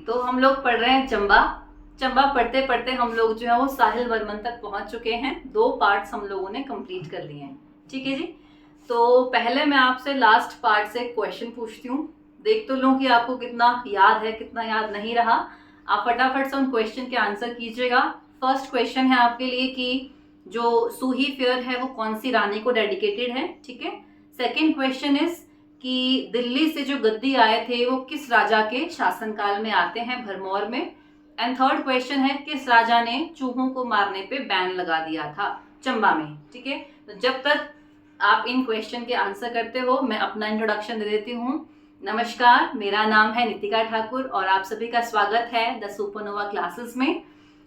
तो हम लोग पढ़ रहे हैं चंबा। चंबा पढ़ते पढ़ते हम लोग जो है वो साहिल वर्मन तक पहुंच चुके हैं। 2 पार्ट्स हम लोगों ने कंप्लीट कर लिए हैं। ठीक है जी। तो पहले मैं आपसे लास्ट पार्ट से क्वेश्चन पूछती हूँ, देख तो लूँ कि आपको कितना याद है कितना याद नहीं रहा। आप फटाफट से उन क्वेश्चन के आंसर कीजिएगा। फर्स्ट क्वेश्चन है आपके लिए कि जो सूही फेयर है वो कौन सी रानी को डेडिकेटेड है। ठीक है। सेकेंड क्वेश्चन इज कि दिल्ली से जो गद्दी आए थे वो किस राजा के शासनकाल में आते हैं, भरमौर में। एंड थर्ड क्वेश्चन है किस राजा ने चूहों को मारने पे बैन लगा दिया था चंबा में। ठीक है। तो जब तक आप इन क्वेश्चन के आंसर करते हो मैं अपना इंट्रोडक्शन दे देती हूँ। नमस्कार, मेरा नाम है नितिका ठाकुर और आप सभी का स्वागत है द सुपरनोवा क्लासेस में।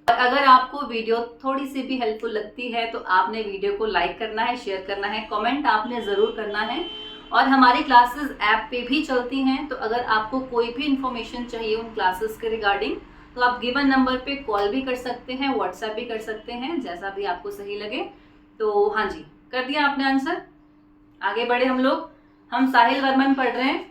और अगर आपको वीडियो थोड़ी सी भी हेल्पफुल लगती है तो आपने वीडियो को लाइक करना है, शेयर करना है, कमेंट आपने ज़रूर करना है। और हमारी क्लासेस ऐप पे भी चलती हैं, तो अगर आपको कोई भी इंफॉर्मेशन चाहिए उन क्लासेस के रिगार्डिंग तो आप गिवन नंबर पे कॉल भी कर सकते हैं, व्हाट्सएप भी कर सकते हैं, जैसा भी आपको सही लगे। तो हाँ जी, कर दिया आपने आंसर। आगे बढ़े हम लोग। हम साहिल वर्मन पढ़ रहे हैं।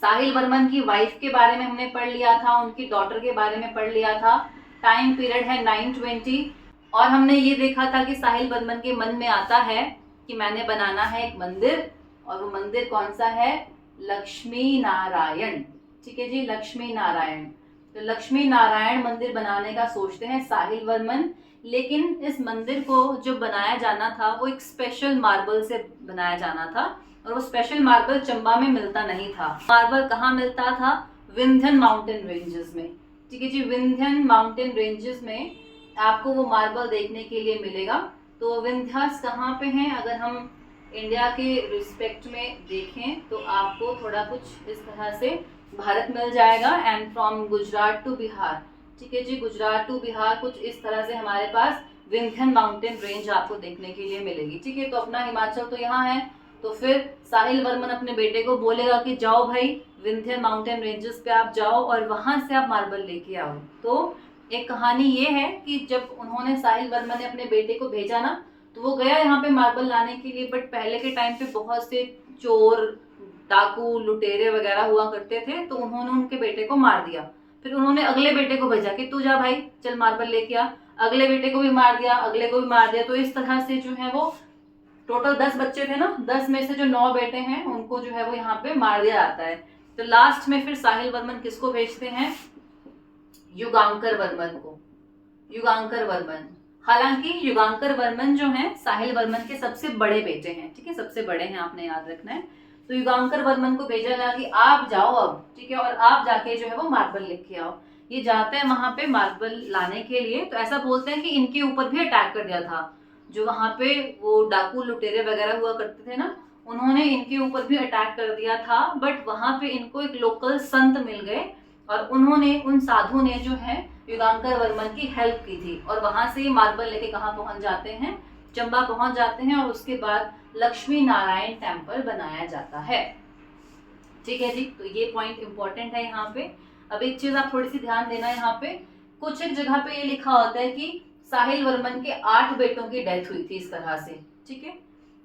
साहिल वर्मन की वाइफ के बारे में हमने पढ़ लिया था, उनकी डॉटर के बारे में पढ़ लिया था। टाइम पीरियड है 920 और हमने ये देखा था कि साहिल वर्मन के मन में आता है कि मैंने बनाना है एक मंदिर, और वो मंदिर कौन सा है, लक्ष्मी नारायण। ठीक है जी, लक्ष्मी नारायण। तो लक्ष्मी नारायण मंदिर बनाने का सोचते हैं साहिल वर्मन, लेकिन इस मंदिर को जो बनाया जाना था वो एक स्पेशल मार्बल से बनाया जाना था और वो स्पेशल मार्बल चंबा में मिलता नहीं था। मार्बल कहाँ मिलता था, विंध्यन माउंटेन रेंजेस में। ठीक है जी, विंध्यन माउंटेन रेंजेस में आपको वो मार्बल देखने के लिए मिलेगा। तो विंध्यास कहाँ पे हैं, अगर हम इंडिया के रिस्पेक्ट में देखें तो आपको थोड़ा कुछ इस तरह से भारत मिल जाएगा। And from Gujarat to Bihar, ठीक है जी, गुजरात टू बिहार कुछ इस तरह से हमारे पास विंध्यन माउंटेन रेंज आपको देखने के लिए मिलेगी। ठीक है, तो अपना हिमाचल तो यहाँ है। तो फिर साहिल वर्मन अपने बेटे को बोलेगा कि जाओ भाई विंध्यन माउंटेन रेंजेस पे आप जाओ और वहां से आप मार्बल लेके आओ। तो एक कहानी ये है कि जब उन्होंने साहिल वर्मन ने अपने बेटे को भेजा ना, तो वो गया यहाँ पे मार्बल लाने के लिए, बट पहले के टाइम पे बहुत से चोर, डाकू, लुटेरे वगैरह हुआ करते थे, तो उन्होंने उनके बेटे को मार दिया। फिर उन्होंने अगले बेटे को भेजा कि तू जा भाई चल मार्बल लेके आ। अगले बेटे को भी मार दिया, अगले को भी मार दिया। तो इस तरह से जो है वो टोटल 10 बच्चे थे ना, 10 में से जो 9 बेटे हैं उनको जो है वो यहाँ पे मार दिया जाता है। तो लास्ट में फिर साहिल वर्मन किसको भेजते हैं, युगांकर वर्मन को। युगांकर वर्मन, हालांकि युगांकर वर्मन जो है साहिल वर्मन के सबसे बड़े बेटे हैं। ठीक है, सबसे बड़े हैं, आपने याद रखना है। तो युगांकर वर्मन को भेजा गया कि आप जाओ अब, ठीक है, और आप जाके जो है वो मार्बल लेके आओ। ये जाते हैं वहां पे मार्बल लाने के लिए। तो ऐसा बोलते हैं कि इनके ऊपर भी अटैक कर दिया था, जो वहां पे वो डाकू लुटेरे वगैरह हुआ करते थे ना, उन्होंने इनके ऊपर भी अटैक कर दिया था। बट वहां पे इनको एक लोकल संत मिल गए और उन्होंने, उन साधु ने जो है युगांकर वर्मन की हेल्प की थी और वहां से मार्बल लेके कहाँ पहुंच जाते हैं, चंबा पहुंच जाते हैं। और उसके बाद लक्ष्मी नारायण टेम्पल बनाया जाता है। ठीक है जी, तो ये पॉइंट इंपॉर्टेंट है यहाँ पे। अब एक चीज आप थोड़ी सी ध्यान देना, यहाँ पे कुछ एक जगह पे ये लिखा होता है कि साहिल वर्मन के 8 बेटों की डेथ हुई थी इस तरह से। ठीक है,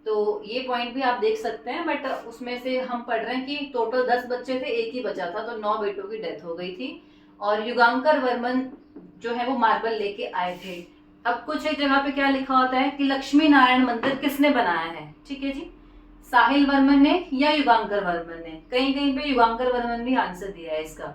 तो ये पॉइंट भी आप देख सकते हैं। बट उसमें से हम पढ़ रहे हैं कि टोटल 10 बच्चे थे, एक ही बचा था, तो 9 बेटों की डेथ हो गई थी। और युगांकर वर्मन जो है वो मार्बल लेके आए थे। अब कुछ एक जगह पे क्या लिखा होता है कि लक्ष्मी नारायण मंदिर किसने बनाया है। ठीक है जी, साहिल वर्मन ने या युगांकर वर्मन ने। कहीं कहीं पे युगांकर वर्मन भी आंसर दिया है इसका।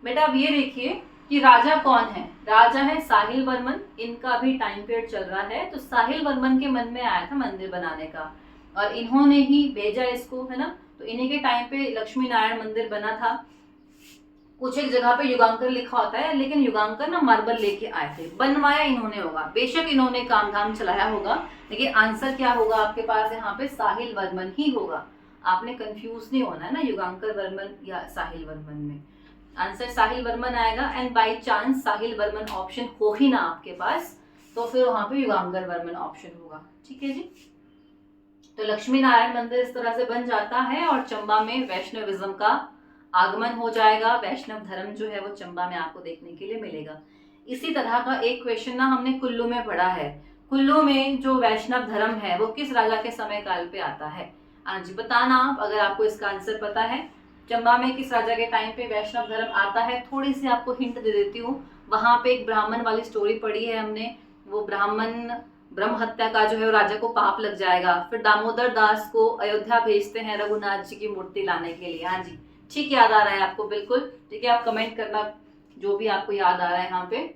बेटा अब ये देखिए कि राजा कौन है, राजा है साहिल वर्मन। इनका भी टाइम पीरियड चल रहा है। तो साहिल वर्मन के मन में आया था मंदिर बनाने का और इन्होंने ही भेजा इसको, है ना। तो इन्हीं के टाइम पे लक्ष्मी नारायण मंदिर बना था। कुछ एक जगह पे युगांकर लिखा होता है, लेकिन युगांकर ना मार्बल लेके आए थे, बनवाया इन्होंने होगा, बेशक इन्होंने काम धाम चलाया होगा, लेकिन आंसर क्या होगा आपके पास यहाँ पे, साहिल वर्मन ही होगा। आपने कंफ्यूज नहीं होना है ना युगांकर वर्मन या साहिल वर्मन में। आंसर साहिल वर्मन आएगा। And by chance Sahil Varman option हो ही ना आपके पास, तो फिर वहां पे युगांकर वर्मन ऑप्शन होगा। ठीक है जी, तो लक्ष्मी नारायण मंदिर इस तरह से बन जाता है और चंबा में वैष्णविज्म का आगमन हो जाएगा। वैष्णव धर्म जो है वो चंबा में आपको देखने के लिए मिलेगा। इसी तरह का एक क्वेश्चन ना हमने कुल्लू में पढ़ा है। कुल्लू में जो वैष्णव धर्म है वो किस राजा के समय काल पे आता है। हाँ जी, बताना आप अगर आपको इसका आंसर पता है। चंबा में किस राजा के टाइम पे वैष्णव धर्म आता है, थोड़ी सी आपको हिंट दे देती हूँ। वहां पे एक ब्राह्मण वाली स्टोरी पढ़ी है हमने, वो ब्राह्मण ब्रह्म हत्या का जो है वो राजा को पाप लग जाएगा। फिर दामोदर दास को अयोध्या भेजते हैं रघुनाथ जी की मूर्ति लाने के लिए। हाँ जी, ठीक याद आ रहा है आपको? बिल्कुल ठीक है, आप कमेंट करना जो भी आपको याद आ रहा है यहाँ पे।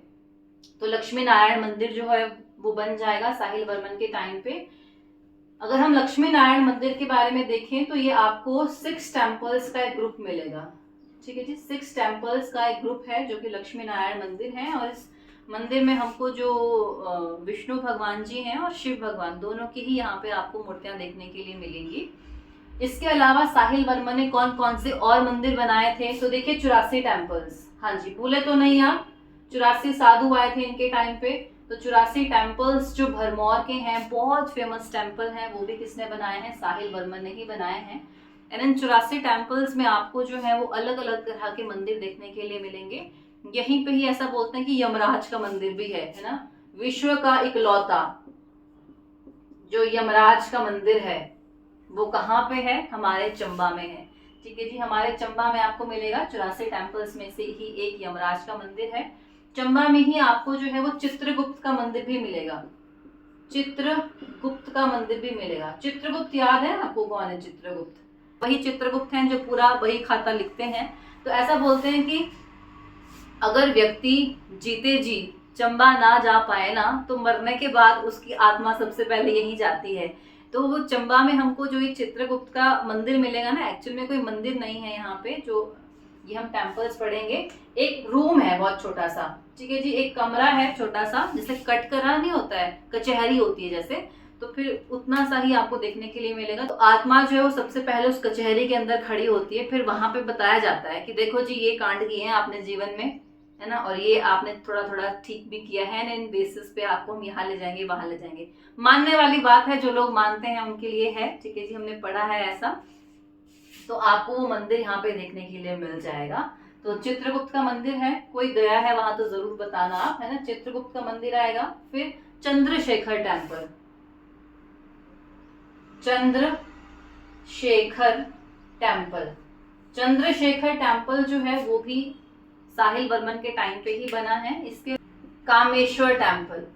तो लक्ष्मी नारायण मंदिर जो है वो बन जाएगा साहिल वर्मन के टाइम पे। अगर हम लक्ष्मी नारायण मंदिर के बारे में देखें तो ये आपको 6 टेम्पल्स का एक ग्रुप मिलेगा। ठीक है जी, 6 टेम्पल्स का एक ग्रुप है जो कि लक्ष्मी नारायण मंदिर है। और इस मंदिर में हमको जो विष्णु भगवान जी हैं और शिव भगवान दोनों की ही यहाँ पे आपको मूर्तियां देखने के लिए मिलेंगी। इसके अलावा साहिल वर्मन ने कौन कौन से और मंदिर बनाए थे? तो देखिए 84 टेम्पल्स। हाँ जी, भूले तो नहीं आप, 84 साधु आए थे इनके टाइम पे। तो 84 टेम्पल्स जो भरमौर के हैं, बहुत फेमस टेम्पल हैं, वो भी किसने बनाए हैं? साहिल वर्मन ने ही बनाए हैं। एंड इन 84 टेम्पल्स में आपको जो है वो अलग अलग तरह के मंदिर देखने के लिए मिलेंगे। यहीं पे ही ऐसा बोलते हैं कि यमराज का मंदिर भी है ना? विश्व का इकलौता जो यमराज का मंदिर है वो कहाँ पे है? हमारे चंबा में है। ठीक है जी, हमारे चंबा में आपको मिलेगा। 84 टेम्पल्स में से ही एक यमराज का मंदिर है। चंबा में ही आपको जो है वो चित्रगुप्त का मंदिर भी मिलेगा। चित्रगुप्त का मंदिर भी मिलेगा। चित्रगुप्त याद है आपको? कौन है चित्रगुप्त? वही चित्रगुप्त हैं जो पूरा वही खाता लिखते हैं। तो ऐसा बोलते हैं कि अगर व्यक्ति जीते जी चंबा ना जा पाए ना, तो मरने के बाद उसकी आत्मा सबसे पहले यहीं जाती है। तो वो चंबा में हमको जो ये चित्रगुप्त का मंदिर मिलेगा ना, एक्चुअल में कोई मंदिर नहीं है यहाँ पे, जो ये हम टेम्पल्स पढ़ेंगे। एक रूम है बहुत छोटा सा, ठीक है जी, एक कमरा है छोटा सा, जैसे कटघरा नहीं होता है, कचहरी होती है जैसे, तो फिर उतना सा ही आपको देखने के लिए मिलेगा। तो आत्मा जो है वो सबसे पहले उस कचहरी के अंदर खड़ी होती है। फिर वहां पे बताया जाता है कि देखो जी ये कांड किए हैं आपने जीवन में, है ना, और ये आपने थोड़ा थोड़ा ठीक भी किया है ना, इन बेसिस पे आपको हम यहाँ ले जाएंगे वहां ले जाएंगे। मानने वाली बात है, जो लोग मानते हैं उनके लिए है। ठीक है जी, हमने पढ़ा है ऐसा। तो आपको वो मंदिर यहाँ पे देखने के लिए मिल जाएगा। तो चित्रगुप्त का मंदिर है, कोई गया है वहां तो जरूर बताना आप, है ना। चित्रगुप्त का मंदिर आएगा। फिर Chandrashekhar temple, Chandrashekhar temple, Chandrashekhar temple जो है वो भी साहिल वर्मन के टाइम पे ही बना है। इसके कामेश्वर टेम्पल,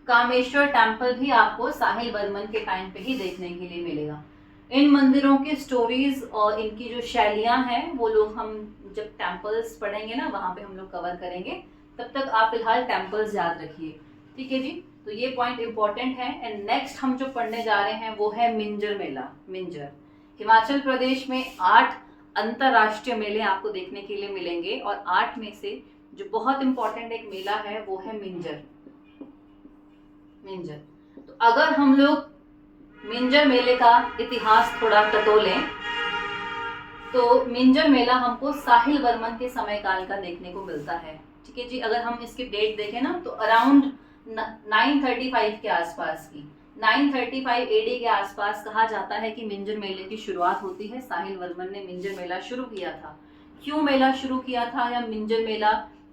कामेश्वर टेम्पल भी आपको साहिल वर्मन के टाइम पे ही देखने के लिए मिलेगा। इन मंदिरों की स्टोरीज और इनकी जो शैलियां हैं वो लोग हम जब टेम्पल्स पढ़ेंगे ना वहां पे हम लोग कवर करेंगे। तब तक आप फिलहाल टेम्पल्स याद रखिए। ठीक है जी, तो ये पॉइंट इंपॉर्टेंट है। एंड नेक्स्ट हम जो पढ़ने जा रहे हैं वो है मिंजर मेला। मिंजर, हिमाचल प्रदेश में 8 अंतरराष्ट्रीय मेले आपको देखने के लिए मिलेंगे और 8 में से जो बहुत इंपॉर्टेंट एक मेला है वो है मिंजर। मिंजर, तो अगर हम लोग मिंजर मेले का इतिहास थोड़ा टटोलें तो मिंजर मेला हमको साहिल वर्मन के समय काल का देखने को मिलता है। ठीक है जी, अगर हम इसकी डेट देखें ना तो अराउंड 935 के आसपास की, 935 एडी के आसपास कहा जाता है कि मिंजर मेले की शुरुआत होती है। साहिल वर्मन ने मिंजर मेला शुरू किया था। क्यों मेला शुरू किया था या मिंजर मेला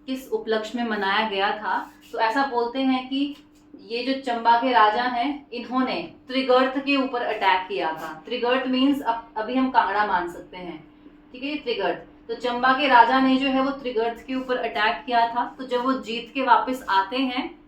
किस उपलक्ष्य में मनाया गया था? तो ऐसा बोलते हैं कि ये जो चंबा के राजा हैं इन्होंने त्रिगर्त के ऊपर अटैक किया था। त्रिगर्त मीन्स अभी हम कांगड़ा मान सकते हैं। ठीक है, त्रिगर्त, तो चंबा के राजा ने जो है वो त्रिगर्त के ऊपर अटैक किया था। तो जब वो जीत के वापस आते हैं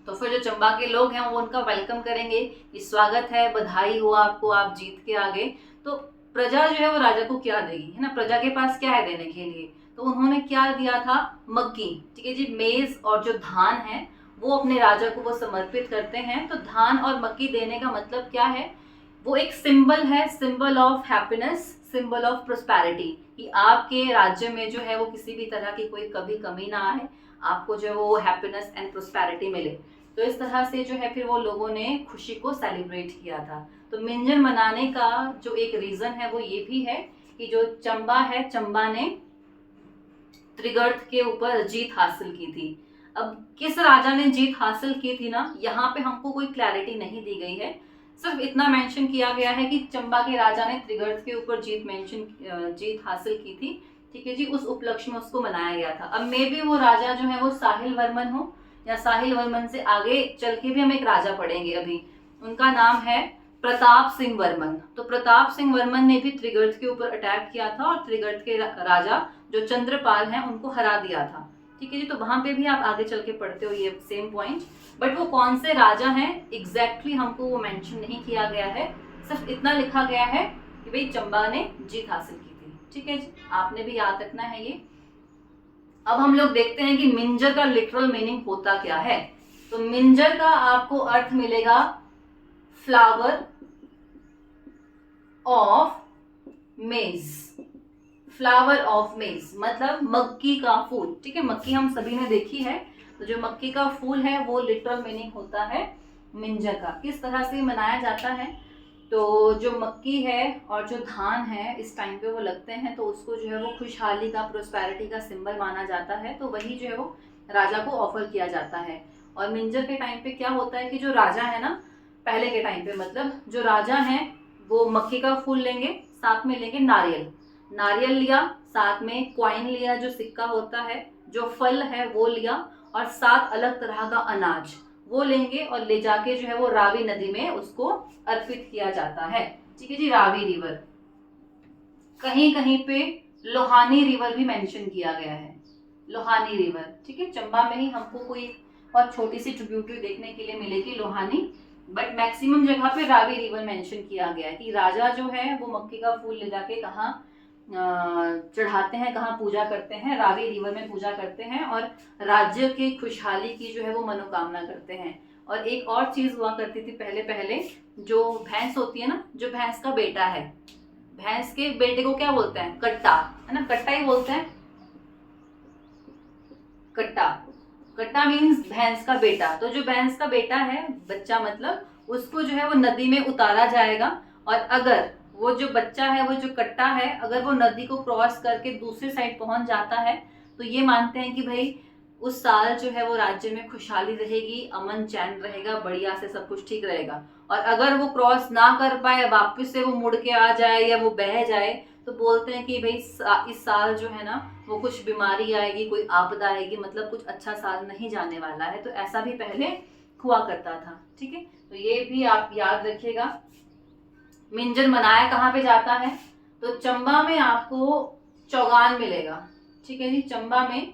तो फिर जो चंबा के लोग हैं वो उनका वेलकम करेंगे कि स्वागत है, बधाई हो आपको, आप जीत के आ गए। तो प्रजा जो है वो राजा को क्या देगी, है ना, प्रजा के पास क्या है देने के लिए? तो उन्होंने क्या दिया था? मक्की। ठीक है जी, मेज और जो धान है वो अपने राजा को वो समर्पित करते हैं। तो धान और मक्की देने का मतलब क्या है? वो एक सिंबल है, symbol of happiness, symbol of prosperity, कि आपके राज्य में जो है वो किसी भी तरह की कोई कभी कमी ना आए, आपको जो है वो हैप्पीनेस एंड प्रोस्पेरिटी मिले। तो इस तरह से जो है फिर वो लोगों ने खुशी को सेलिब्रेट किया था। तो मिंजर मनाने का जो एक रीजन है वो ये भी है कि जो चंबा है, चंबा ने त्रिगर्त के ऊपर जीत हासिल की थी। अब किस राजा ने जीत हासिल की थी ना, यहाँ पे हमको कोई क्लैरिटी नहीं दी गई है। सिर्फ इतना मेंशन किया गया है कि चंबा के राजा ने त्रिगर्त के ऊपर जीत हासिल की थी। ठीक है जी, उस उपलक्ष्य में उसको मनाया गया था। अब मे बी वो राजा जो है वो साहिल वर्मन हो, या साहिल वर्मन से आगे चल के भी हम एक राजा पढ़ेंगे अभी, उनका नाम है प्रताप सिंह वर्मन। तो प्रताप सिंह वर्मन ने भी त्रिगर्त के ऊपर अटैक किया था और त्रिगर्त के राजा जो चंद्रपाल हैं उनको हरा दिया था। ठीक है जी, तो वहां पे भी आप आगे चल के पढ़ते हो ये सेम पॉइंट, बट वो कौन से राजा हैं एग्जैक्टली हमको वो मेंशन नहीं किया गया है, सिर्फ इतना लिखा गया है कि भाई चंबा ने जीत हासिल की थी। ठीक है जी, आपने भी याद रखना है ये। अब हम लोग देखते हैं कि मिंजर का लिटरल मीनिंग होता क्या है। तो मिंजर का आपको अर्थ मिलेगा फ्लावर ऑफ मेज। फ्लावर ऑफ मेज मतलब मक्की का फूल। ठीक है, मक्की हम सभी ने देखी है, तो जो मक्की का फूल है वो लिटरल मीनिंग होता है मिंजर का। किस तरह से मनाया जाता है, तो जो मक्की है और जो धान है इस टाइम पे वो लगते हैं, तो उसको जो है वो खुशहाली का, प्रोस्पेरिटी का सिंबल माना जाता है, तो वही जो है वो राजा को ऑफर किया जाता है। और मिंजर के टाइम पे क्या होता है कि जो राजा है ना, पहले के टाइम पे मतलब जो राजा है वो मक्की का फूल लेंगे, साथ में लेंगे नारियल, नारियल लिया, साथ में क्वाइन लिया जो सिक्का होता है, जो फल है वो लिया, और 7 अलग तरह का अनाज वो लेंगे और ले जाके जो है वो रावी नदी में उसको अर्पित किया जाता है। ठीक है जी, रावी रिवर। कहीं कहीं पे लोहानी रिवर भी मेंशन किया गया है, लोहानी रिवर। ठीक है, चंबा में ही हमको कोई और छोटी सी ट्रिब्यूटरी देखने के लिए मिलेगी लोहानी, बट मैक्सिमम जगह पे रावी रिवर मेंशन किया गया है कि राजा जो है वो मक्की का फूल ले जाके कहाँ चढ़ाते हैं, कहाँ पूजा करते हैं, रावी रिवर में पूजा करते हैं और राज्य की खुशहाली की जो है वो मनोकामना करते हैं। और एक और चीज हुआ करती थी पहले पहले, जो भैंस होती है ना, जो भैंस का बेटा है, भैंस के बेटे को क्या बोलते हैं, कट्टा, है ना, कट्टा ही बोलते हैं, कट्टा। कट्टा मीन्स भैंस का बेटा। तो जो भैंस का बेटा है, बच्चा मतलब, उसको जो है वो नदी में उतारा जाएगा, और अगर वो जो बच्चा है, वो जो कट्टा है, अगर वो नदी को क्रॉस करके दूसरी साइड पहुंच जाता है, तो ये मानते हैं कि भाई उस साल जो है वो राज्य में खुशहाली रहेगी, अमन चैन रहेगा, बढ़िया से सब कुछ ठीक रहेगा। और अगर वो क्रॉस ना कर पाए, वापस से वो मुड़ के आ जाए या वो बह जाए, तो बोलते हैं कि भाई इस साल जो है ना वो कुछ बीमारी आएगी, कोई आपदा आएगी, मतलब कुछ अच्छा साल नहीं जाने वाला है। तो ऐसा भी पहले हुआ करता था। ठीक है, तो ये भी आप याद रखिएगा। मिंजर मनाया कहाँ पे जाता है, तो चंबा में आपको चौगान मिलेगा। ठीक है जी, चंबा में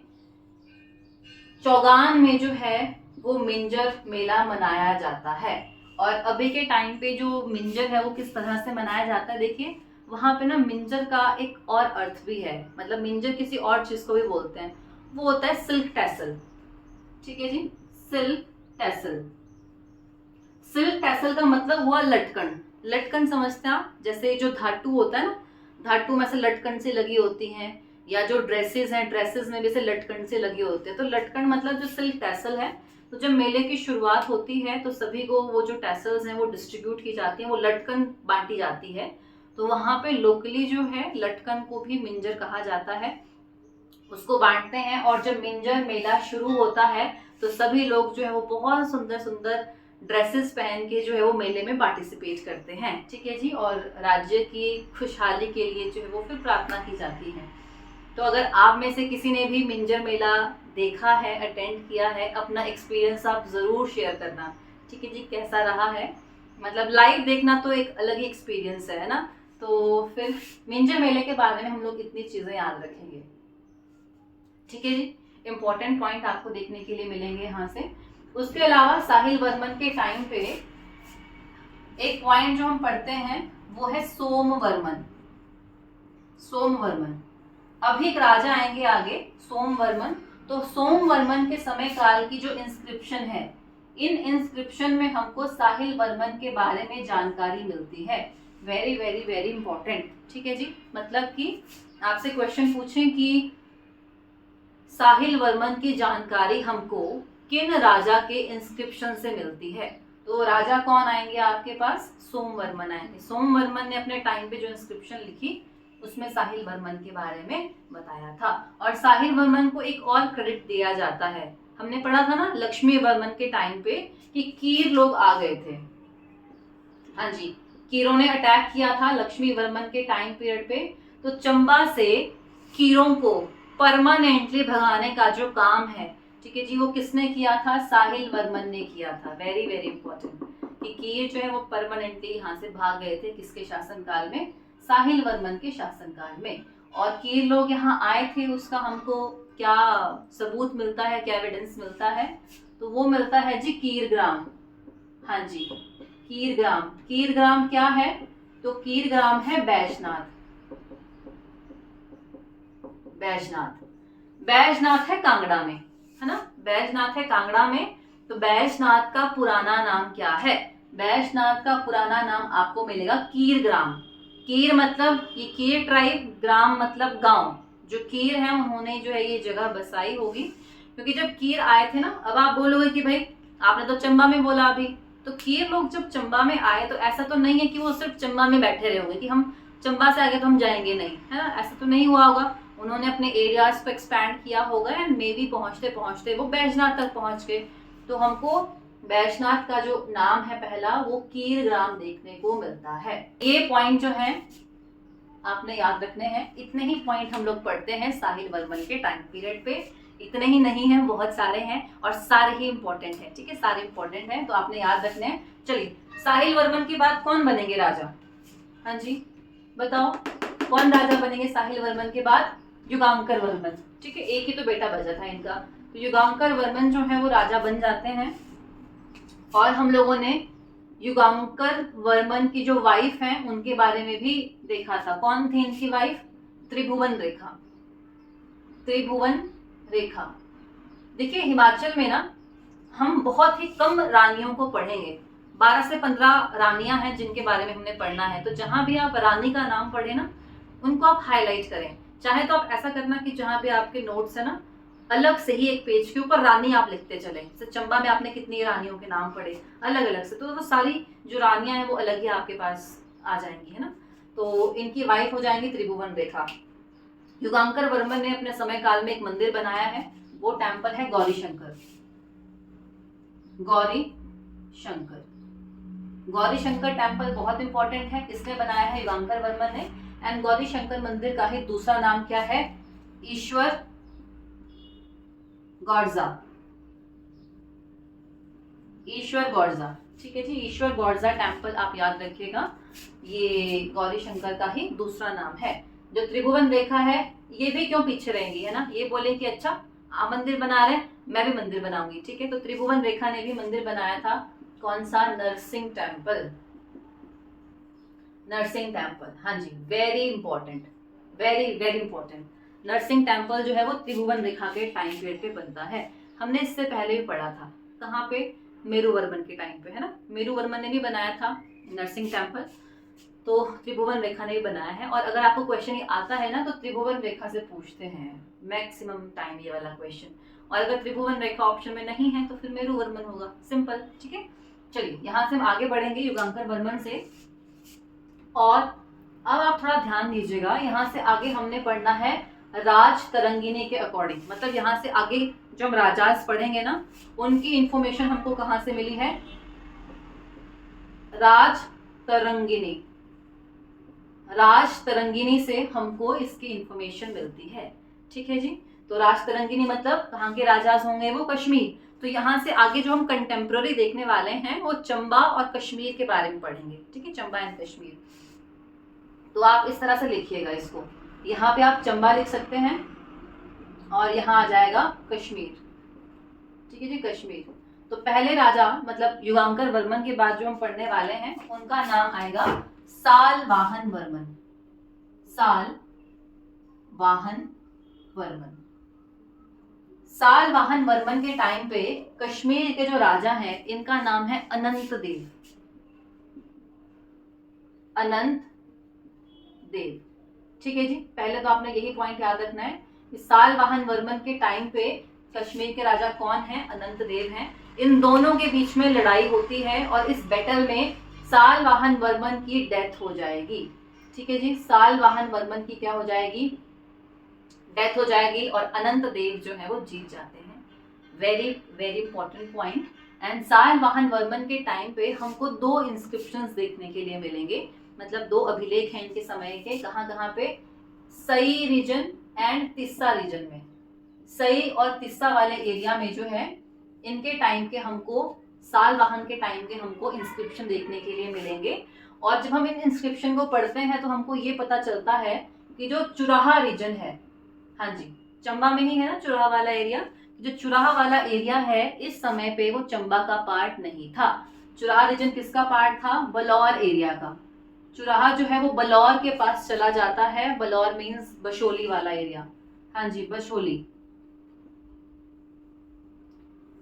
चौगान में जो है वो मिंजर मेला मनाया जाता है। और अभी के टाइम पे जो मिंजर है वो किस तरह से मनाया जाता है, देखिए वहां पे ना मिंजर का एक और अर्थ भी है, मतलब मिंजर किसी और चीज को भी बोलते हैं, वो होता है सिल्क टैसल। ठीक है जी, सिल्क टैसल। सिल्क टैसल का मतलब हुआ लटकन। लटकन समझते हैं आप, जैसे जो धातु होता है ना, धातु में से लटकन से लगी होती हैं, या जो ड्रेसेस हैं, ड्रेसेस में भी से लटकन से लगे होते हैं। तो लटकन मतलब जो सिल्क टैसल है। तो जब मेले की शुरुआत होती है तो सभी को वो जो टैसल्स हैं वो डिस्ट्रीब्यूट की जाती हैं, वो लटकन बांटी जाती है। तो वहां पे लोकली जो है लटकन को भी मिंजर कहा जाता है, उसको बांटते हैं। और जब मिंजर मेला शुरू होता है तो सभी लोग जो है वो बहुत सुंदर सुंदर ड्रेसेस पहन के जो है वो मेले में पार्टिसिपेट करते हैं। ठीक है जी, और राज्य की खुशहाली के लिए जो है वो फिर प्रार्थना की जाती है। तो अगर आप में से किसी ने भी मिंजर मेला देखा है, अटेंड किया है, अपना एक्सपीरियंस आप ज़रूर शेयर करना। ठीक है जी, कैसा रहा है, मतलब लाइव देखना तो एक अलग ही एक्सपीरियंस है ना। तो फिर मिंजर मेले के बारे में हम लोग इतनी चीज़ें याद रखेंगे। ठीक है जी, इम्पोर्टेंट पॉइंट आपको देखने के लिए मिलेंगे यहाँ से। उसके अलावा साहिल वर्मन के टाइम पे एक पॉइंट जो हम पढ़ते हैं वो है सोमवर्मन। सोमवर्मन, अभी एक राजा आएंगे आगे, सोमवर्मन। तो सोमवर्मन के समय काल की जो इंस्क्रिप्शन है, इन इंस्क्रिप्शन में हमको साहिल वर्मन के बारे में जानकारी मिलती है। Very very very important. ठीक है जी, मतलब कि आपसे क्वेश्चन पूछें कि साहिल वर्मन की जानकारी हमको किन राजा के इंस्क्रिप्शन से मिलती है, तो राजा कौन आएंगे आपके पास, सोमवर्मन आएंगे। सोमवर्मन ने अपने टाइम पे जो इंस्क्रिप्शन लिखी उसमें साहिल वर्मन के बारे में बताया था। और साहिल वर्मन को एक और क्रेडिट दिया जाता है, हमने पढ़ा था ना लक्ष्मी वर्मन के टाइम पे कि कीर लोग आ गए थे। हाँ जी, कीरों ने अटैक किया था लक्ष्मी वर्मन के टाइम पीरियड पे। तो चंबा से कीरों को परमानेंटली भगाने का जो काम है, ठीक है जी, वो किसने किया था, साहिल वर्मन ने किया था। Very very important. कि कीर जो है वो परमानेंटली यहाँ से भाग गए थे किसके शासनकाल में, साहिल वर्मन के शासनकाल में। और कीर लोग यहाँ आए थे उसका हमको क्या सबूत मिलता है, क्या एविडेंस मिलता है, तो वो मिलता है जी कीरग्राम। हाँ जी कीरग्राम। कीरग्राम क्या है, तो कीरग्राम है बैजनाथ। बैजनाथ, बैजनाथ है कांगड़ा में, है ना, बैजनाथ है कांगड़ा में। तो बैजनाथ का पुराना नाम क्या है, बैजनाथ का पुराना नाम आपको मिलेगा कीरग्राम। कीर मतलब ये कीर ट्राइब, ग्राम मतलब गांव। जो कीर है उन्होंने जो है ये जगह बसाई होगी, क्योंकि जब कीर आए थे ना, अब आप बोलोगे कि भाई आपने तो चंबा में बोला अभी, तो कीर लोग जब चंबा में आए तो ऐसा तो नहीं है कि वो सिर्फ चंबा में बैठे रहे होंगे कि हम चंबा से आगे तो हम जाएंगे नहीं, है ना, ऐसा तो नहीं हुआ होगा। उन्होंने अपने एरियाज को एक्सपैंड किया होगा एंड मे बी पहुंचते पहुंचते वो बैजनाथ तक पहुंच गए। तो हमको बैजनाथ का जो नाम है पहला वो कीरग्राम देखने को मिलता है। ये पॉइंट जो है आपने याद रखने हैं। इतने ही पॉइंट हम लोग पढ़ते हैं साहिल वर्मन के टाइम पीरियड पे, इतने ही नहीं है, बहुत सारे हैं और सारे ही इंपॉर्टेंट हैं, ठीक है, सारे इंपॉर्टेंट हैं तो आपने याद रखने हैं। चलिए साहिल वर्मन के बाद कौन बनेंगे राजा, हाँ जी बताओ कौन राजा बनेंगे साहिल वर्मन के बाद, युगांकर वर्मन, ठीक है, एक ही तो बेटा बचा था इनका, तो युगांकर वर्मन जो है वो राजा बन जाते हैं। और हम लोगों ने युगांकर वर्मन की जो वाइफ है उनके बारे में भी देखा था, कौन थी इनकी वाइफ, त्रिभुवन रेखा। त्रिभुवन रेखा, देखिए हिमाचल में ना हम बहुत ही कम रानियों को पढ़ेंगे, 12 से 15 रानियां हैं जिनके बारे में हमने पढ़ना है। तो जहां भी आप रानी का नाम पढ़े ना उनको आप हाईलाइट करें। चाहे तो आप ऐसा करना कि जहां भी आपके नोट्स है ना अलग से ही एक पेज के ऊपर रानी आप लिखते चलें। जैसे चंबा में आपने कितनी रानियों के नाम पढ़े अलग अलग से, तो वो सारी जो रानियां हैं वो अलग ही आपके पास आ जाएंगी, है ना। तो इनकी वाइफ हो जाएंगी त्रिभुवन रेखा। युगांकर वर्मन ने अपने समय काल में एक मंदिर बनाया है, वो टेम्पल है गौरी शंकर। गौरी शंकर, गौरी शंकर टेम्पल बहुत इंपॉर्टेंट है, किसने बनाया है, युगांकर वर्मन ने। एंड गौरी शंकर मंदिर का ही दूसरा नाम क्या है, ईश्वर गौड़जा। ईश्वर गौड़जा, ठीक है जी, ईश्वर गौड़जा टेम्पल आप याद रखिएगा, ये गौरी शंकर का ही दूसरा नाम है। जो त्रिभुवन रेखा है ये भी क्यों पीछे रहेंगी, है ना, ये बोले कि अच्छा आप मंदिर बना रहे हैं मैं भी मंदिर बनाऊंगी, ठीक है। तो त्रिभुवन रेखा ने भी मंदिर बनाया था, कौन सा, नरसिंह टेम्पल। नरसिंह टेम्पल, हाँ जी, very important, very very important. Narsingh temple जो है वो त्रिभुवन रेखा के टाइम पीरियड पे बनता है। हमने इससे पहले भी पढ़ा था, कहाँ पे, मेरुवर्मन के टाइम पे, है ना, मेरुवर्मन ने भी बनाया था नरसिंह टेम्पल, तो त्रिभुवन रेखा ने भी बनाया है। और अगर आपको क्वेश्चन ये आता है ना तो त्रिभुवन रेखा से पूछते हैं मैक्सिमम टाइम ये वाला क्वेश्चन, और अगर त्रिभुवन रेखा ऑप्शन में नहीं है तो फिर मेरुवर्मन होगा, सिंपल, ठीक है। चलिए यहाँ से हम आगे बढ़ेंगे युगांकर वर्मन से। और अब आप थोड़ा ध्यान दीजिएगा, यहाँ से आगे हमने पढ़ना है राज तरंगिनी के अकॉर्डिंग, मतलब यहाँ से आगे जो हम राजाज पढ़ेंगे ना उनकी इंफॉर्मेशन हमको कहाँ से मिली है, राज तरंगिनी। राज तरंगिनी से हमको इसकी इंफॉर्मेशन मिलती है, ठीक है जी। तो राज तरंगिनी मतलब कहाँ के राजाज होंगे, वो कश्मीर। तो यहाँ से आगे जो हम कंटेम्प्रेरी देखने वाले हैं वो चंबा और कश्मीर के बारे में पढ़ेंगे, ठीक है, चंबा एंड कश्मीर। तो आप इस तरह से लिखिएगा इसको, यहाँ पे आप चंबा लिख सकते हैं और यहाँ आ जाएगा कश्मीर, ठीक है जी, कश्मीर। तो पहले राजा मतलब युगांकर वर्मन के बाद जो हम पढ़ने वाले हैं उनका नाम आएगा सालवाहन वर्मन। सालवाहन वर्मन। सालवाहन वर्मन के टाइम पे कश्मीर के जो राजा हैं इनका नाम है अनंत देव। अनंत देव, ठीक है जी। पहले तो आपने यही पॉइंट याद रखना है कि सालवाहन वर्मन के टाइम पे कश्मीर के राजा कौन हैं, अनंत देव हैं। इन दोनों के बीच में लड़ाई होती है और इस बैटल में सालवाहन वर्मन की डेथ हो जाएगी, ठीक है जी। सालवाहन वर्मन की क्या हो जाएगी, डेथ हो जाएगी और अनंत देव जो है वो जीत जाते हैं। Very very important point. And Salvahan Varman के टाइम पे हमको 2 इंस्क्रिप्शंस देखने के लिए मिलेंगे, मतलब 2 अभिलेख हैं इनके समय के, कहाँ कहाँ पे, सई रीजन एंड तिस्सा रीजन में। सई और तिस्सा वाले एरिया में जो है इनके टाइम के हमको सालवाहन के टाइम के हमको इंस्क्रिप्शन देखने के लिए मिलेंगे। और जब हम इन इंस्क्रिप्शन को पढ़ते हैं तो हमको ये पता चलता है कि जो चुराहा रीजन है, हाँ जी, चंबा में ही है ना चुराहा वाला एरिया, जो चुराहा वाला एरिया है इस समय पे वो चंबा का पार्ट नहीं था। चुराहा रीजन किसका पार्ट था? बलौर एरिया का। चुराहा जो है वो बलौर के पास चला जाता है। बलौर मीन्स बशोली वाला एरिया, हाँ जी, बशोली।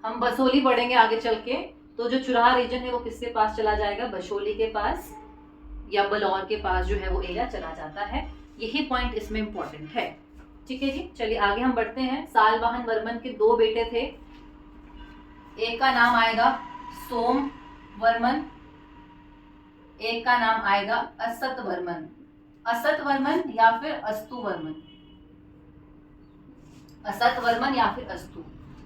हम बसोली पढ़ेंगे आगे चल के। तो जो चुराहा रीजन है वो किसके पास चला जाएगा? बशोली के पास या बलौर के पास जो है वो एरिया चला जाता है। यही पॉइंट इसमें इंपॉर्टेंट है। ठीक है जी, चलिए आगे हम बढ़ते हैं। सालवाहन वर्मन के 2 बेटे थे। एक का नाम आएगा सोम वर्मन, एक का नाम आएगा असत वर्मन। असत वर्मन या फिर अस्तु वर्मन, असत वर्मन या फिर अस्तु।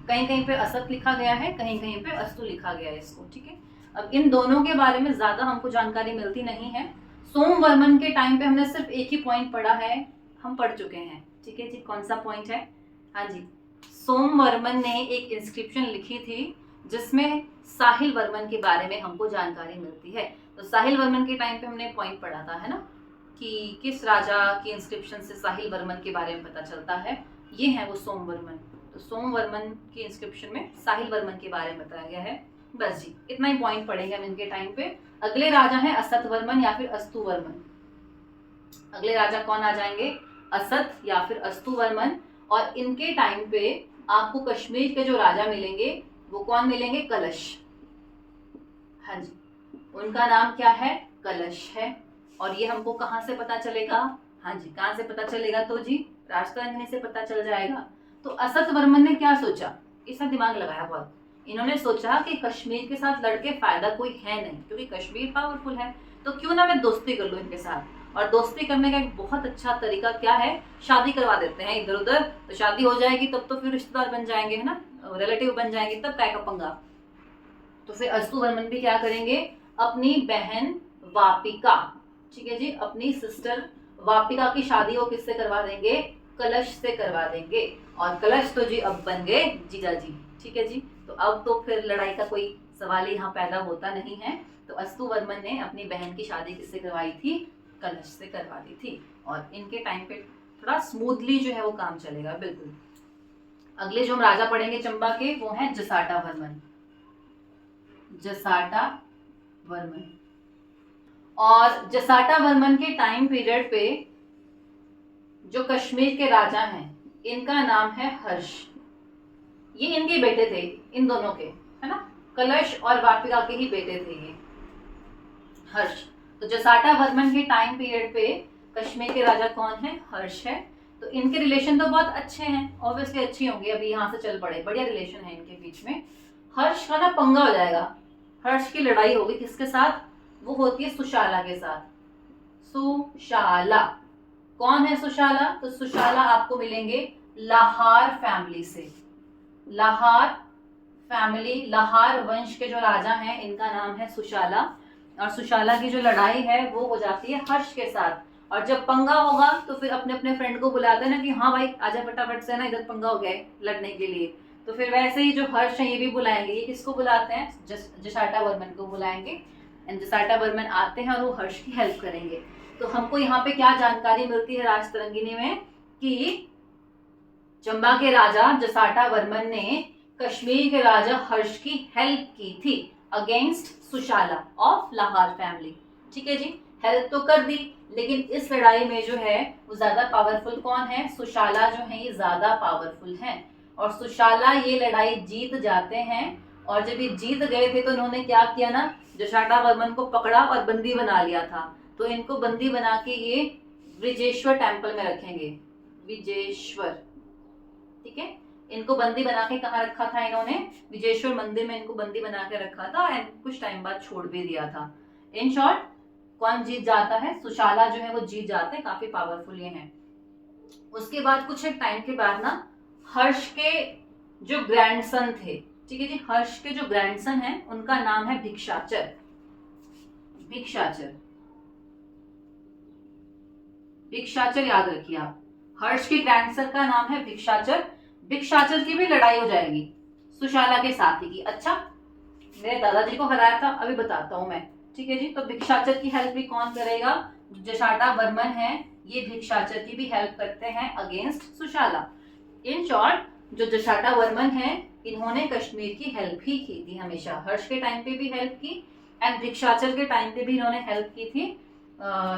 कहीं कहीं पे असत लिखा गया है, कहीं कहीं पे अस्तु लिखा गया है इसको। ठीक है, अब इन दोनों के बारे में ज्यादा हमको जानकारी मिलती नहीं है। सोमवर्मन के टाइम पे हमने सिर्फ एक ही पॉइंट पढ़ा है, हम पढ़ चुके हैं। ठीक है जी, कौन सा पॉइंट है? हाँ जी, सोमवर्मन ने एक इंस्क्रिप्शन लिखी थी जिसमें साहिल वर्मन के बारे में हमको जानकारी मिलती है। तो साहिल वर्मन के टाइम पे हमने पॉइंट पढ़ा था, है ना, कि किस राजा की इंस्क्रिप्शन से साहिल वर्मन के बारे में पता चलता है। ये है वो सोमवर्मन। तो सोमवर्मन की इंस्क्रिप्शन में साहिल वर्मन के बारे में बताया गया है। बस जी, इतना ही पॉइंट पढ़ेंगे हम इनके टाइम पे। अगले राजा हैं असत वर्मन या फिर अस्तु वर्मन। अगले राजा कौन आ जाएंगे? असत या फिर अस्तु वर्मन। और इनके टाइम पे आपको कश्मीर के जो राजा मिलेंगे वो कौन मिलेंगे? कलश। हाँ जी, उनका नाम क्या है? कलश है। और ये हमको कहाँ से पता चलेगा? हाँ जी, कहाँ से पता चलेगा? तो जी राजतरंगिणी से पता चल जाएगा। तो असत वर्मन ने क्या सोचा? इसका दिमाग लगाया बहुत। इन्होंने सोचा कि कश्मीर के साथ लड़के फायदा कोई है नहीं, क्योंकि कश्मीर पावरफुल है, तो क्यों ना मैं दोस्ती कर लूं इनके साथ। और दोस्ती करने का एक बहुत अच्छा तरीका क्या है? शादी करवा देते हैं इधर उधर, तो शादी हो जाएगी, तब तो फिर रिश्तेदार बन जाएंगे, है ना, रिलेटिव बन जाएंगे, तब काय का पंगा। तो फिर अस्तु वर्मन भी क्या करेंगे? अपनी बहन वापिका, ठीक है जी, अपनी सिस्टर वापिका की शादी वो किससे करवा देंगे? कलश से करवा देंगे। और कलश तो जी अब बन गए जीजा जी। ठीक है जी, तो अब तो फिर लड़ाई का कोई सवाल यहाँ पैदा होता नहीं है। तो अस्तु वर्मन ने अपनी बहन की शादी किससे करवाई थी? कलश से करवा दी थी। और इनके टाइम पे थोड़ा स्मूथली जो है वो काम चलेगा, बिल्कुल। अगले जो हम राजा पढ़ेंगे चंबा के वो हैं जसाटा वर्मन। जसाटा वर्मन। और जसाटा वर्मन के टाइम पीरियड पे जो कश्मीर के राजा हैं इनका नाम है हर्ष। ये इनके बेटे थे, इन दोनों के, है ना, कलश और वापिका के ही बेटे थे ये हर्ष। तो जसाटा वर्मन के टाइम पीरियड पे कश्मीर के राजा कौन है? हर्ष है। तो इनके रिलेशन तो बहुत अच्छे हैं, ऑब्वियसली अच्छी होंगी, अभी यहाँ से चल पड़े, बढ़िया रिलेशन है इनके बीच में। हर्ष का ना पंगा हो जाएगा, हर्ष की लड़ाई होगी किसके साथ? वो होती है सुशाला के साथ। सुशाला कौन है? सुशाला, तो सुशाला आपको मिलेंगे लाहार फैमिली से। लाहार फैमिली, लाहार वंश के जो राजा हैं इनका नाम है सुशाला। और सुशाला की जो लड़ाई है वो हो जाती है हर्ष के साथ। और जब पंगा होगा तो फिर अपने अपने फ्रेंड को बुलाते हैं ना कि हाँ भाई आजा फटाफट से ना, इधर पंगा हो गया है लड़ने के लिए। तो फिर वैसे ही जो हर्ष है ये भी बुलाएंगे। ये किसको बुलाते हैं? जसाटा वर्मन को बुलाएंगे। एंड जसाटा वर्मन आते हैं और वो हर्ष की हेल्प करेंगे। तो हमको यहाँ पे क्या जानकारी मिलती है राजतरंगिणी में कि चंबा के राजा जसाटा वर्मन ने कश्मीर के राजा हर्ष की हेल्प की थी अगेंस्ट सुशाला ऑफ लाहौर फैमिली। ठीक है जी, हेल्प तो कर दी, लेकिन इस लड़ाई में जो है वो ज्यादा पावरफुल कौन है? सुशाला जो है ये ज्यादा पावरफुल है। और सुशाला ये लड़ाई जीत जाते हैं। और जब ये जीत गए थे तो इन्होंने क्या किया ना, जसाटा वर्मन को पकड़ा और बंदी बना लिया था। तो इनको बंदी बना के ये विजेश्वर टेम्पल में रखेंगे। विजेश्वर, ठीक है, इनको बंदी बना के कहाँ रखा था इन्होंने? विजेश्वर मंदिर में इनको बंदी बना के रखा था। एंड कुछ टाइम बाद छोड़ भी दिया था। इन शॉर्ट कौन जीत जाता है? सुशाला जो है वो जीत जाते हैं, काफी पावरफुल ये हैं। उसके बाद कुछ एक टाइम के बाद ना हर्ष के जो ग्रैंडसन थे, ठीक है जी, हर्ष के जो ग्रैंडसन हैं उनका नाम है भिक्षाचर। भिक्षाचर, भिक्षाचर याद रखिए आप। हर्ष के ग्रैंडसन का नाम है भिक्षाचर। भिक्षाचर की भी लड़ाई हो जाएगी सुशाला के साथ ही की। अच्छा, मेरे दादाजी को हराया था, अभी बताता हूँ मैं। ठीक है जी। तो भिक्षाचर की हेल्प भी कौन करेगा? जशाटा वर्मन है, ये भिक्षाचर की भी हेल्प करते हैं अगेंस्ट सुशाला। इन शॉर्ट, जो जशाटा वर्मन है, इन्होंने कश्मीर की हेल्प ही की थी हमेशा। हर्ष के टाइम पे भी हेल्प की एंड भिक्षाचर के टाइम पे भी इन्होंने हेल्प की थी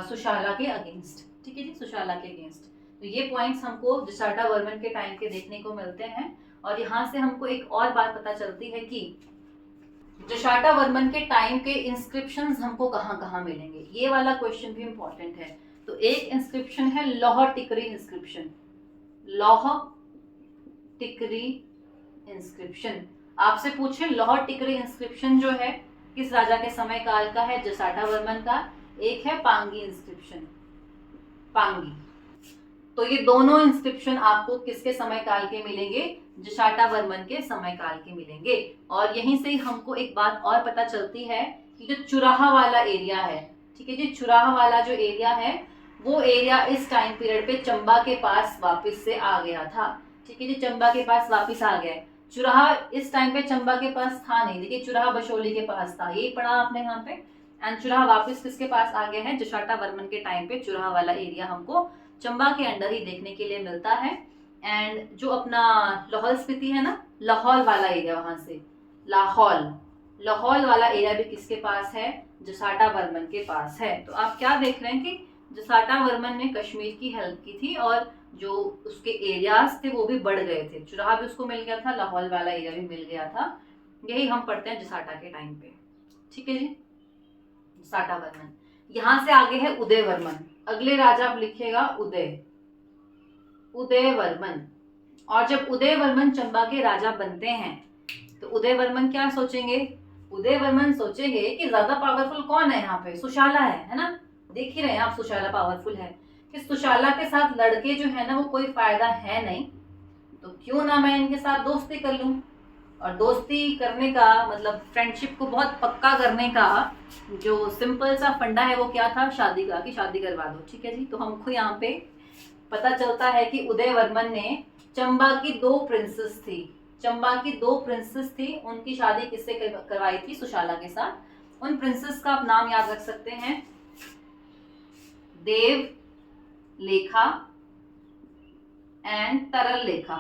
सुशाला के अगेंस्ट। ठीक है जी, सुशाला के अगेंस्ट। तो ये पॉइंट्स हमको जशाटा वर्मन के टाइम के देखने को मिलते हैं। और यहाँ से हमको एक और बात पता चलती है कि जशाटा वर्मन के टाइम के इंस्क्रिप्शंस हमको कहाँ कहाँ मिलेंगे। ये वाला क्वेश्चन भी इंपॉर्टेंट है। तो एक इंस्क्रिप्शन है लौह टिकरी इंस्क्रिप्शन। लौह टिकरी इंस्क्रिप्शन आपसे पूछे, लौह टिकरी इंस्क्रिप्शन जो है किस राजा के समय काल का है? जसाटा वर्मन का। एक है पांगी इंस्क्रिप्शन, पांगी। तो ये दोनों इंस्क्रिप्शन आपको किसके समय काल के मिलेंगे? जशाटा वर्मन के समय काल के मिलेंगे। और यहीं से हमको एक बात और पता चलती है कि जो चुराहा वाला एरिया है, ठीक है जी, चुराहा वाला जो एरिया है, वो एरिया इस टाइम पीरियड पे चंबा के पास वापस से आ गया था। ठीक है जी, चंबा के पास वापस आ गया। चुराहा इस टाइम पे चंबा के पास था नहीं, देखिए चुराहा बशोली के पास था, ये पढ़ा आपने यहाँ पे। एंड चुराहा वापस किसके पास आ गया है? जशाटा वर्मन के टाइम पे चुराहा वाला एरिया हमको चंबा के अंडर ही देखने के लिए मिलता है। एंड जो अपना लाहौल स्पीति है ना, लाहौल वाला एरिया, वहां से लाहौल, लाहौल वाला एरिया भी किसके पास है? जसाटा वर्मन के पास है। तो आप क्या देख रहे हैं कि जसाटा वर्मन ने कश्मीर की हेल्प की थी और जो उसके एरियाज थे वो भी बढ़ गए थे। चुराहा भी उसको मिल गया था, लाहौल वाला एरिया भी मिल गया था। यही हम पढ़ते हैं जसाटा के टाइम पे। ठीक है जी, जसाटा वर्मन। यहां से आगे है उदय वर्मन। अगले राजा आप लिखिएगा उदय, उदय वर्मन। और जब उदय वर्मन चंबा के राजा बनते हैं तो उदय वर्मन क्या सोचेंगे? उदय वर्मन सोचेंगे कि ज्यादा पावरफुल कौन है यहाँ पे? सुशाला है ना। देख ही रहे हैं आप, सुशाला पावरफुल है। कि सुशाला के साथ लड़के जो है ना वो कोई फायदा है नहीं, तो क्यों ना मैं इनके साथ दोस्ती कर लूं। और दोस्ती करने का मतलब फ्रेंडशिप को बहुत पक्का करने का जो सिंपल सा फंडा है वो क्या था? शादी का, कि शादी करवा दो। ठीक है जी। तो हमको यहाँ पे पता चलता है कि उदय वर्मन ने चंबा की दो प्रिंसेस थी, चंबा की दो प्रिंसेस थी, उनकी शादी किससे करवाई थी? सुशाला के साथ। उन प्रिंसेस का आप नाम याद रख सकते हैं, देव लेखा एंड तरल लेखा।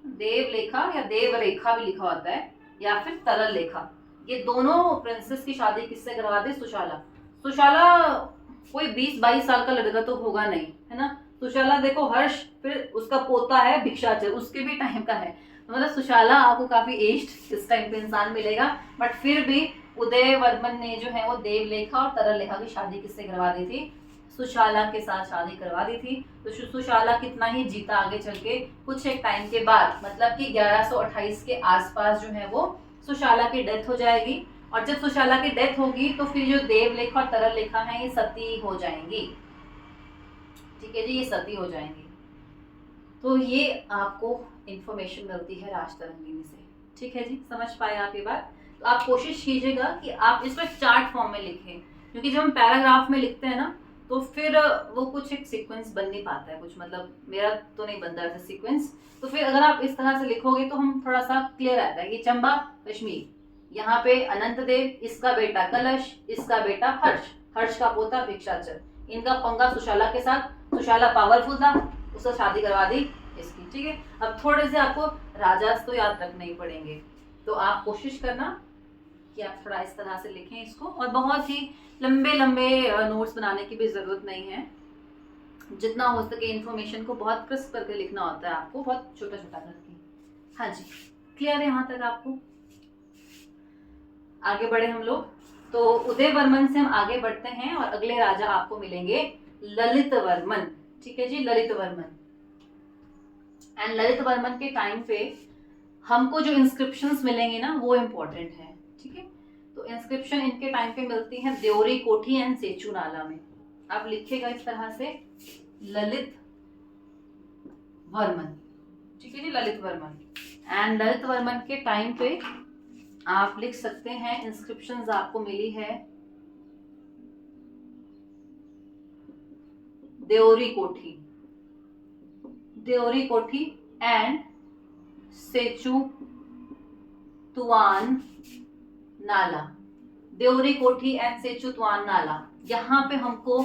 देव लेखा या देव रेखा भी लिखा होता है, या फिर तरल लेखा। ये दोनों प्रिंसेस की शादी किससे करवा दी? सुशाला। सुशाला कोई 20-22 साल का लड़का तो होगा नहीं, है ना। सुशाला देखो, हर्ष फिर उसका पोता है भिक्षाचर, उसके भी टाइम का है। तो मतलब सुशाला आपको काफी एज्ड इस टाइम पे इंसान मिलेगा। बट फिर भी उदय वर्मन ने जो है वो देवलेखा और तरल लेखा की शादी किससे करवा दी थी? सुशाला के साथ शादी करवा दी थी। तो सुशाला कितना ही जीता आगे चल के, कुछ एक टाइम के बाद, मतलब कि 1128 के आसपास जो है वो सुशाला की डेथ हो जाएगी। और जब सुशाला की डेथ होगी तो फिर जो देवलेखा और तरल लेखा है ये सती हो जाएंगी। ठीक है जी, ये सती हो जाएंगी। तो ये आपको इंफॉर्मेशन मिलती है राजतरंगिणी से। ठीक है जी, समझ पाए आप ये बात? तो आप कोशिश कीजिएगा कि आप इसको चार्ट फॉर्म में लिखें, क्योंकि जब हम पैराग्राफ में लिखते हैं ना तो फिर वो कुछ एक सीक्वेंस बन नहीं पाता है, कुछ मतलब मेरा तो नहीं बनता ऐसा सीक्वेंस। तो फिर अगर आप इस तरह से लिखोगे तो हम थोड़ा सा क्लियर आता है कि चंबा कश्मीर, यहाँ पे अनंत देव, इसका बेटा कलश, इसका बेटा हर्ष, हर्ष का पोता भिक्षाचर, इनका पंगा सुशाला के साथ। सुशाला पावरफुल था, उससे शादी करवा दी इसकी। ठीक है, अब थोड़े से आपको राजास तो याद रखने ही पड़ेंगे, तो आप कोशिश करना कि आप थोड़ा इस तरह से लिखें इसको। और बहुत ही लंबे लंबे नोट्स बनाने की भी जरूरत नहीं है, जितना हो सके इन्फॉर्मेशन को बहुत क्रिस्प करके लिखना होता है आपको, बहुत छोटा छोटा करके। हाँ जी, क्लियर है यहाँ तक आपको? आगे बढ़े हम लोग। तो उदय वर्मन से हम आगे बढ़ते हैं और अगले राजा आपको मिलेंगे ललित वर्मन। ठीक है जी, ललित वर्मन। एंड ललित वर्मन के टाइम पे हमको जो इंस्क्रिप्शंस मिलेंगे ना वो इम्पोर्टेंट है। ठीक है, तो इंस्क्रिप्शन इनके टाइम पे मिलती है देवरी कोठी एंड सेचू नाला में। आप लिखेगा इस तरह से, ललित वर्मन। ठीक है जी, ललित वर्मन। एंड ललित वर्मन के टाइम पे आप लिख सकते हैं इंस्क्रिप्शंस आपको मिली है देवरी कोठी, देवरी कोठी एंड सेचुतुआन नाला, देवरी कोठी एंड सेचुतुआन नाला, यहाँ पे हमको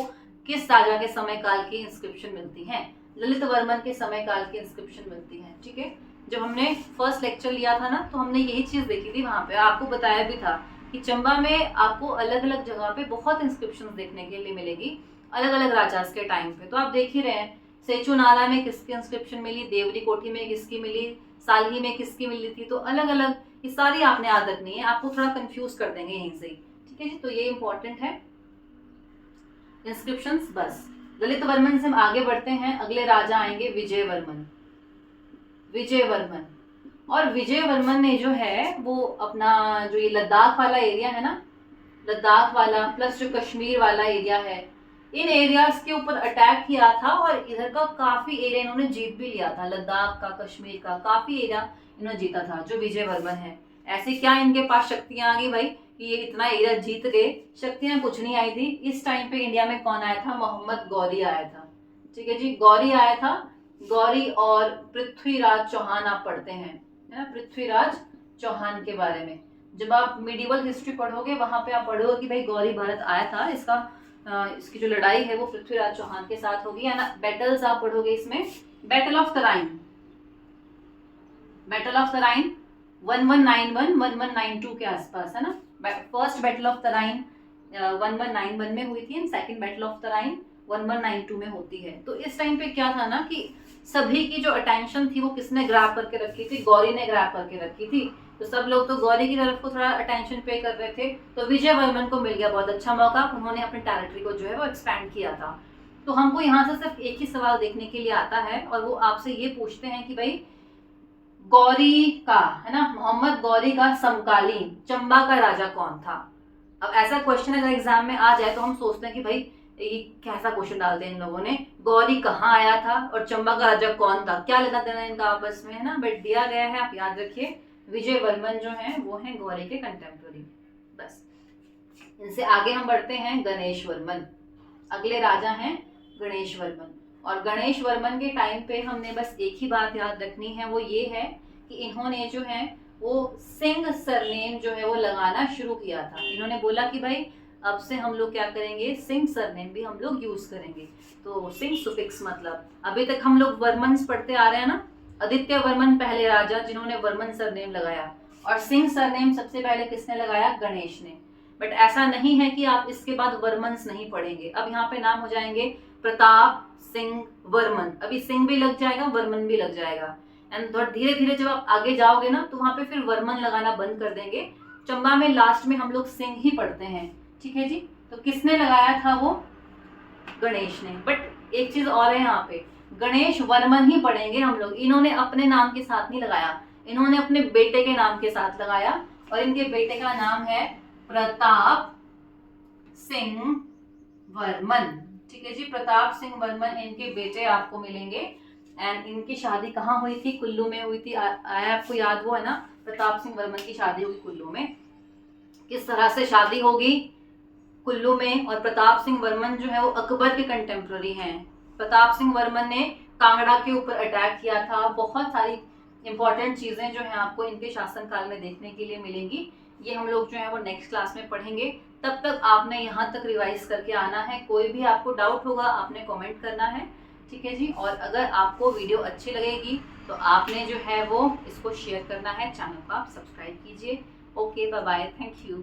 किस राजा के समय काल की इंस्क्रिप्शन मिलती है? ललित वर्मन के समय काल की इंस्क्रिप्शन मिलती है। ठीक है, जब हमने फर्स्ट लेक्चर लिया था ना, तो हमने यही चीज देखी थी वहां पे, आपको बताया भी था कि चंबा में आपको अलग अलग जगह पे बहुत इंस्क्रिप्शन देखने के लिए मिलेगी, अलग अलग राजास के टाइम पे। तो आप देख ही रहे हैं, सेचु नाला में किसकी इंस्क्रिप्शन मिली, देवरी कोठी में किसकी मिली, सालही में किसकी मिली थी। तो अलग अलग ये सारी आपने याद रखनी है, आपको थोड़ा कंफ्यूज कर देंगे यहीं से। ठीक है जी, तो ये इंपॉर्टेंट है इंस्क्रिप्शंस। बस ललित वर्मन से हम आगे बढ़ते हैं, अगले राजा आएंगे विजयवर्मन। विजयवर्मन, और विजयवर्मन ने जो है वो अपना जो ये लद्दाख वाला एरिया है ना, लद्दाख वाला प्लस जो कश्मीर वाला एरिया है, इन एरियाज के ऊपर अटैक किया था और इधर का काफी एरिया इन्होंने जीत भी लिया था। लद्दाख का, कश्मीर का काफी एरिया इन्होंने जीता था जो विजयवर्मन है। ऐसे क्या इनके पास शक्तियां आ गई भाई कि ये इतना एरिया जीत गए? शक्तियां कुछ नहीं आई थी। इस टाइम पे इंडिया में कौन आया था? मोहम्मद गौरी आया था। ठीक है जी, गौरी आया था। गौरी और पृथ्वीराज चौहान आप पढ़ते हैं, है ना, पृथ्वीराज चौहान के बारे में। जब आप मिडिवल हिस्ट्री पढ़ोगे वहां पे आप पढ़ोगे कि भाई गौरी भारत आया था, इसकी जो लड़ाई है वो पृथ्वीराज चौहान के साथ होगी, है ना। बैटल्स आप पढ़ोगे इसमें, battle of Tarain, battle of Tarain 1191 1192 के आसपास, है ना। फर्स्ट बैटल ऑफ तराइन 1191 में हुई थी, सेकंड बैटल ऑफ तराइन 1192 में होती है। तो इस टाइम पे क्या था ना कि सभी की जो अटेंशन थी वो किसने ग्रैब करके रखी थी? गौरी ने ग्रैब करके रखी थी। तो सब लोग तो गौरी की तरफ को थोड़ा अटेंशन पे कर रहे थे। तो विजयवर्मन को मिल गया बहुत अच्छा मौका, उन्होंने अपने टेरिटरी को जो है वो एक्सपैंड किया था। तो हमको यहाँ से सिर्फ एक ही सवाल देखने के लिए आता है और वो आपसे ये पूछते हैं कि भाई गौरी का, है ना, मोहम्मद गौरी का समकालीन चंबा का राजा कौन था? अब ऐसा क्वेश्चन अगर एग्जाम में आ जाए तो हम सोचते हैं कि भाई ये कैसा क्वेश्चन डालते हैं इन लोगों ने, गौरी कहाँ आया था और चंबा का राजा कौन था, क्या लेना देना इनका आपस में, है ना। बट दिया गया है, आप याद रखिए, विजयवर्मन जो है वो है गौरी के कंटेम्प्रेरी। बस इनसे आगे हम बढ़ते हैं गणेशवर्मन। अगले राजा हैं गणेशवर्मन। और गणेशवर्मन के टाइम पे हमने बस एक ही बात याद रखनी है, वो ये है कि इन्होंने जो है वो सिंह सरनेम जो है वो लगाना शुरू किया था। इन्होंने बोला कि भाई अब से हम लोग क्या करेंगे, सिंह सरनेम भी हम लोग यूज करेंगे। तो सिंह सुफिक्स मतलब अभी तक हम लोग वर्मन्स पढ़ते आ रहे हैं ना, आदित्य वर्मन पहले राजा जिन्होंने वर्मन सरनेम लगाया, और सिंह सरनेम सबसे पहले किसने लगाया? गणेश ने। बट ऐसा नहीं है कि आप इसके बाद वर्मन्स नहीं पढ़ेंगे, अब यहाँ पे नाम हो जाएंगे प्रताप सिंह वर्मन। अभी सिंह भी लग जाएगा, वर्मन भी लग जाएगा, एंड धीरे धीरे जब आप आगे जाओगे ना तो वहां पे फिर वर्मन लगाना बंद कर देंगे। चंबा में लास्ट में हम लोग सिंह ही पढ़ते हैं। ठीक है जी, तो किसने लगाया था? वो गणेश ने। बट एक चीज और है यहाँ पे, गणेश वर्मन ही पढ़ेंगे हम लोग। इन्होंने अपने नाम के साथ नहीं लगाया, इन्होंने अपने बेटे के नाम के साथ लगाया, और इनके बेटे का नाम है प्रताप सिंह वर्मन। ठीक है जी, प्रताप सिंह वर्मन इनके बेटे आपको मिलेंगे। एंड इनकी शादी कहाँ हुई थी? कुल्लू में हुई थी। आया आपको याद? वो है ना, प्रताप सिंह वर्मन की शादी हुई कुल्लू में। किस तरह से शादी होगी? कुल्लू में। और प्रताप सिंह वर्मन जो है वो अकबर के कंटेम्प्रेरी हैं। प्रताप सिंह वर्मन ने कांगड़ा के ऊपर अटैक किया था। बहुत सारी इंपॉर्टेंट चीजें जो है आपको इनके शासनकाल में देखने के लिए मिलेंगी। ये हम लोग जो है वो नेक्स्ट क्लास में पढ़ेंगे। तब तक आपने यहाँ तक रिवाइज करके आना है। कोई भी आपको डाउट होगा आपने कमेंट करना है। ठीक है जी, और अगर आपको वीडियो अच्छी लगेगी तो आपने जो है वो इसको शेयर करना है, चैनल को आप सब्सक्राइब कीजिए। Okay, bye bye, thank you.